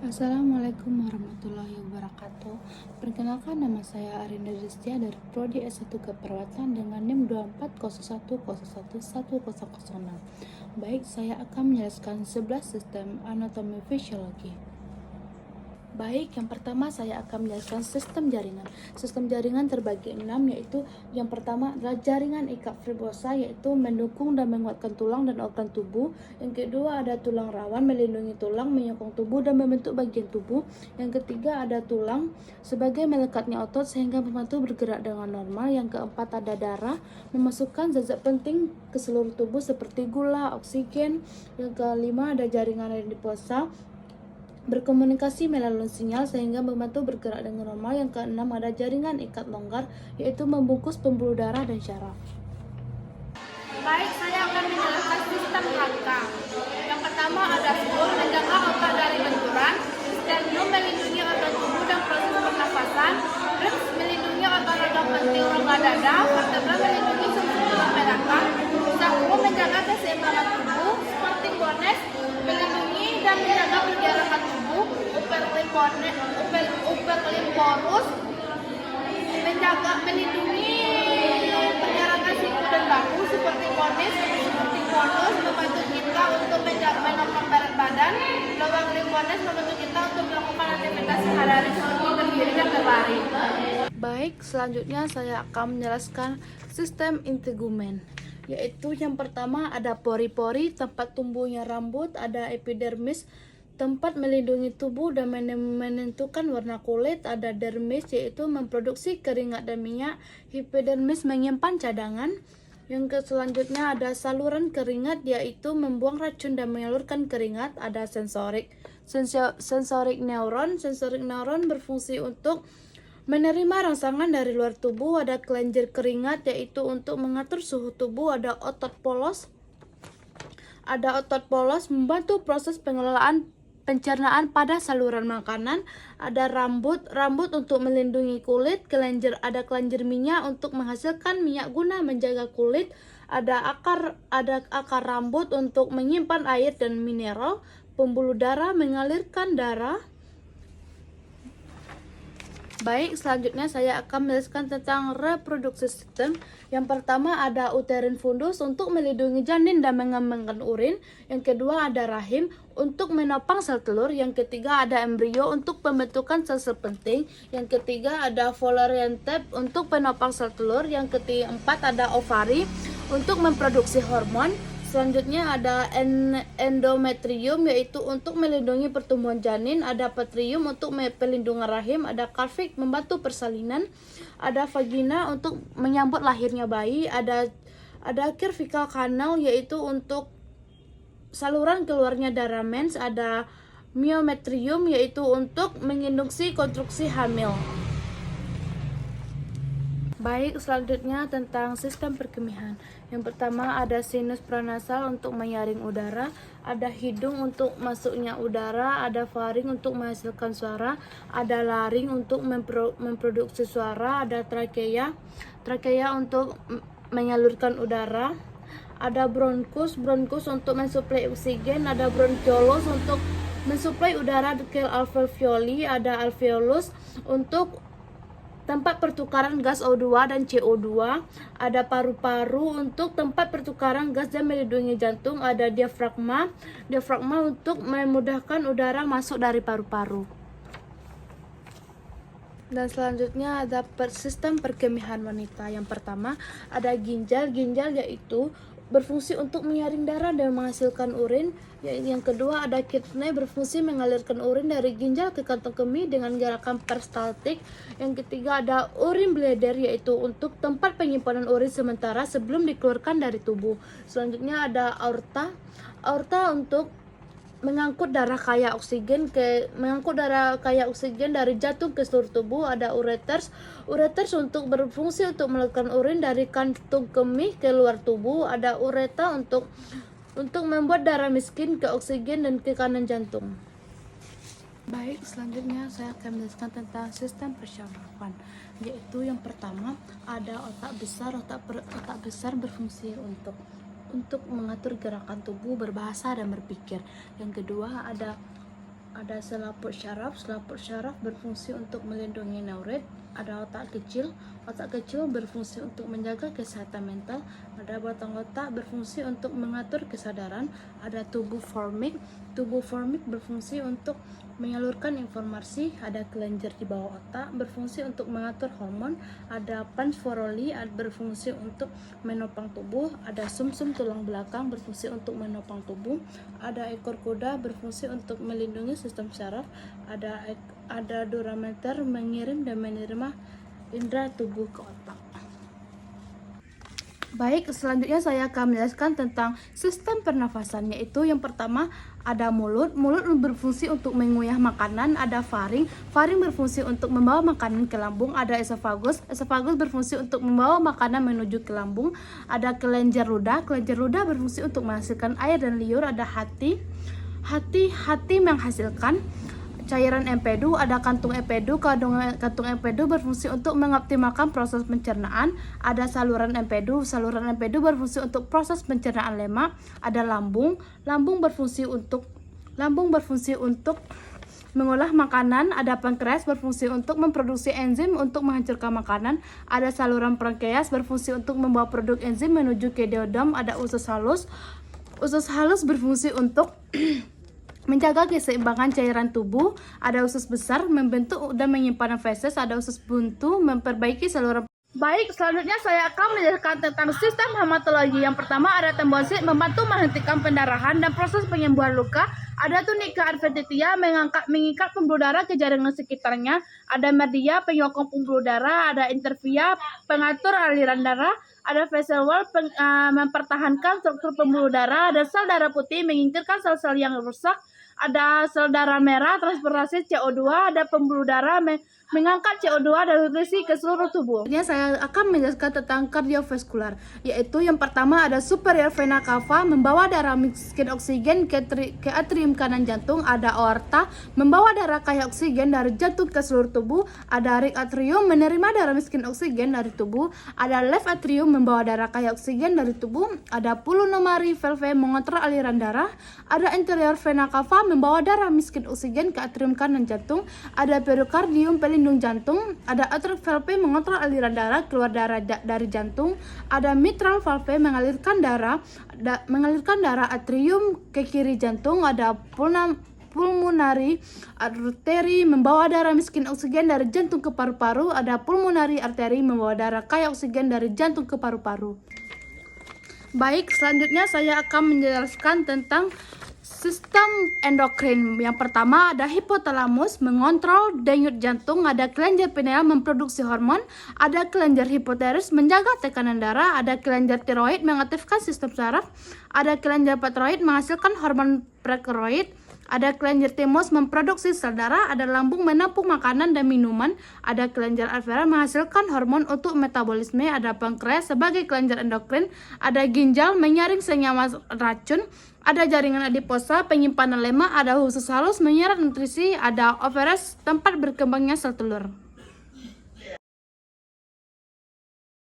Assalamualaikum warahmatullahi wabarakatuh. Perkenalkan, nama saya Arinda Destia dari Prodi S1 Keperawatan dengan NIM 24010111006. Baik, saya akan menjelaskan 11 sistem anatomi fisiologi. Baik, yang pertama saya akan menjelaskan sistem jaringan. Sistem jaringan terbagi 6, yaitu yang pertama adalah jaringan ikat fibrosa, yaitu mendukung dan menguatkan tulang dan organ tubuh. Yang kedua ada tulang rawan, melindungi tulang, menyokong tubuh dan membentuk bagian tubuh. Yang ketiga ada tulang sebagai melekatnya otot sehingga membantu bergerak dengan normal. Yang keempat ada darah, memasukkan zat-zat penting ke seluruh tubuh seperti gula, oksigen. Yang kelima ada jaringan adiposa, berkomunikasi melalui sinyal sehingga membantu bergerak dengan normal. Yang keenam ada jaringan ikat longgar, yaitu membungkus pembuluh darah dan syaraf. Baik, saya akan menjelaskan sistem rangka. Yang pertama ada sulur menjaga otak dari benturan, sternum melindungi otot tubuh dan proses pernafasan, ribs melindungi organ-organ penting rongga dada, vertebra melindunhi sumber tulang belakang, sacrum menjaga keseimbangan tubuh, sporting bones melindungi dan menjaga pergerakan tubuh, upper limb porus melindungi pergerakan siku dan bahu, seperti konus membantu kita untuk menopang berat badan, lower limb bones membantu kita untuk melakukan aktivitas sehari-hari seperti berdiri dan berlari. Baik, selanjutnya saya akan menjelaskan sistem integumen, yaitu yang pertama ada pori-pori, tempat tumbuhnya rambut, ada epidermis, tempat melindungi tubuh dan menentukan warna kulit, ada dermis, yaitu memproduksi keringat dan minyak, hipodermis menyimpan cadangan. Yang selanjutnya ada saluran keringat, yaitu membuang racun dan menyalurkan keringat, ada sensorik neuron. Sensorik neuron berfungsi untuk menerima rangsangan dari luar tubuh, ada kelenjar keringat, yaitu untuk mengatur suhu tubuh, ada otot polos. Membantu proses pengelolaan pencernaan pada saluran makanan, ada rambut untuk melindungi kulit, ada kelenjar minyak untuk menghasilkan minyak guna menjaga kulit, ada akar rambut untuk menyimpan air dan mineral, pembuluh darah mengalirkan darah. Baik, selanjutnya saya akan menjelaskan tentang reproduksi sistem. Yang pertama ada uterin fundus untuk melindungi janin dan mengembangkan urin. Yang kedua ada rahim untuk menopang sel telur. Yang ketiga ada embrio untuk pembentukan sel-sel penting. Yang ketiga ada Fowlerian tape untuk penopang sel telur. Yang keempat ada ovari untuk memproduksi hormon. Selanjutnya ada endometrium, yaitu untuk melindungi pertumbuhan janin, ada petrium untuk pelindungan rahim, ada calvic membantu persalinan, ada vagina untuk menyambut lahirnya bayi, ada cervical canal yaitu untuk saluran keluarnya darah mens, ada myometrium yaitu untuk menginduksi konstruksi hamil. Baik, selanjutnya tentang sistem perkemihan. Yang pertama ada sinus pranasal untuk menyaring udara, ada hidung untuk masuknya udara, ada faring untuk menghasilkan suara, ada laring untuk memproduksi suara, ada trakea untuk menyalurkan udara, ada bronkus untuk mensuplai oksigen, ada bronchiolos untuk mensuplai udara ke alveoli, ada alveolus untuk tempat pertukaran gas O2 dan CO2, ada paru-paru untuk tempat pertukaran gas dan melindungi jantung, ada diafragma untuk memudahkan udara masuk dari paru-paru. Dan selanjutnya ada sistem perkemihan wanita. Yang pertama ada ginjal yaitu berfungsi untuk menyaring darah dan menghasilkan urin. Yang kedua ada kidney, berfungsi mengalirkan urin dari ginjal ke kantong kemih dengan gerakan peristaltik. Yang ketiga ada urine bladder, yaitu untuk tempat penyimpanan urin sementara sebelum dikeluarkan dari tubuh. Selanjutnya ada aorta untuk mengangkut darah kaya oksigen dari jantung ke seluruh tubuh. Ada ureters untuk berfungsi untuk mengeluarkan urin dari kantung kemih ke luar tubuh. Ada ureta untuk membuat darah miskin ke oksigen dan ke kanan jantung. Baik, selanjutnya saya akan menjelaskan tentang sistem persyarafan, yaitu yang pertama ada otak besar berfungsi untuk mengatur gerakan tubuh, berbahasa dan berpikir. Yang kedua ada Ada selaput syaraf berfungsi untuk melindungi neurit. Ada otak kecil berfungsi untuk menjaga kesehatan mental. Ada batang otak berfungsi untuk mengatur kesadaran. Ada tubuh formik berfungsi untuk menyalurkan informasi. Ada kelenjar di bawah otak berfungsi untuk mengatur hormon. Ada pons foroli berfungsi untuk menopang tubuh. Ada sumsum tulang belakang berfungsi untuk menopang tubuh. Ada ekor kuda berfungsi untuk melindungi sistem syaraf. Ada durameter mengirim dan menerima indera tubuh ke otak. Baik, selanjutnya saya akan menjelaskan tentang sistem pernafasan, yaitu yang pertama ada mulut berfungsi untuk mengunyah makanan. Ada faring berfungsi untuk membawa makanan ke lambung. Ada esofagus berfungsi untuk membawa makanan menuju ke lambung. Ada kelenjar ludah berfungsi untuk menghasilkan air dan liur. Ada hati menghasilkan cairan empedu. Ada kantung empedu berfungsi untuk mengoptimalkan proses pencernaan. Ada saluran empedu berfungsi untuk proses pencernaan lemak. Ada lambung berfungsi untuk mengolah makanan. Ada pankreas berfungsi untuk memproduksi enzim untuk menghancurkan makanan. Ada saluran pankreas berfungsi untuk membawa produk enzim menuju ke duodenum. Ada usus halus berfungsi untuk menjaga keseimbangan cairan tubuh. Ada usus besar membentuk dan menyimpan feses. Ada usus buntu memperbaiki saluran. Baik, selanjutnya saya akan menjelaskan tentang sistem hematologi. Yang pertama ada trombosit membantu menghentikan pendarahan dan proses penyembuhan luka. Ada tunika adventitia mengikat pembuluh darah ke jaringan sekitarnya. Ada media penyokong pembuluh darah. Ada intervia pengatur aliran darah. Ada vessel wall mempertahankan struktur pembuluh darah. Ada sel darah putih menyingkirkan sel-sel yang rusak. Ada sel darah merah transportasi CO2. Ada pembuluh darah mengangkat CO2 dari nutrisi ke seluruh tubuh. Ini saya akan menjelaskan tentang kardiovaskular, yaitu yang pertama ada superior vena cava membawa darah miskin oksigen ke atrium kanan jantung. Ada aorta membawa darah kaya oksigen dari jantung ke seluruh tubuh. Ada right atrium menerima darah miskin oksigen dari tubuh. Ada left atrium membawa darah kaya oksigen dari tubuh. Ada pulmonary valve mengontrol aliran darah. Ada anterior vena cava membawa darah miskin oksigen ke atrium kanan jantung. Ada perikardium pelindung jantung. Ada atrial valve mengontrol aliran darah keluar dari jantung. Ada mitral valve mengalirkan darah atrium ke kiri jantung. Ada pulmonary artery membawa darah miskin oksigen dari jantung ke paru-paru. Ada pulmonary artery membawa darah kaya oksigen dari jantung ke paru-paru. Baik, selanjutnya saya akan menjelaskan tentang sistem endokrin. Yang pertama ada hipotalamus mengontrol denyut jantung. Ada kelenjar pineal memproduksi hormon. Ada kelenjar hipoteris menjaga tekanan darah. Ada kelenjar tiroid mengaktifkan sistem saraf. Ada kelenjar patroid menghasilkan hormon prekeroid. Ada kelenjar timus memproduksi sel darah. Ada lambung menampung makanan dan minuman. Ada kelenjar alveolar menghasilkan hormon untuk metabolisme. Ada pankreas sebagai kelenjar endokrin. Ada ginjal menyaring senyawa racun. Ada jaringan adiposa penyimpanan lemak. Ada usus halus menyerap nutrisi. Ada ovaris tempat berkembangnya sel telur.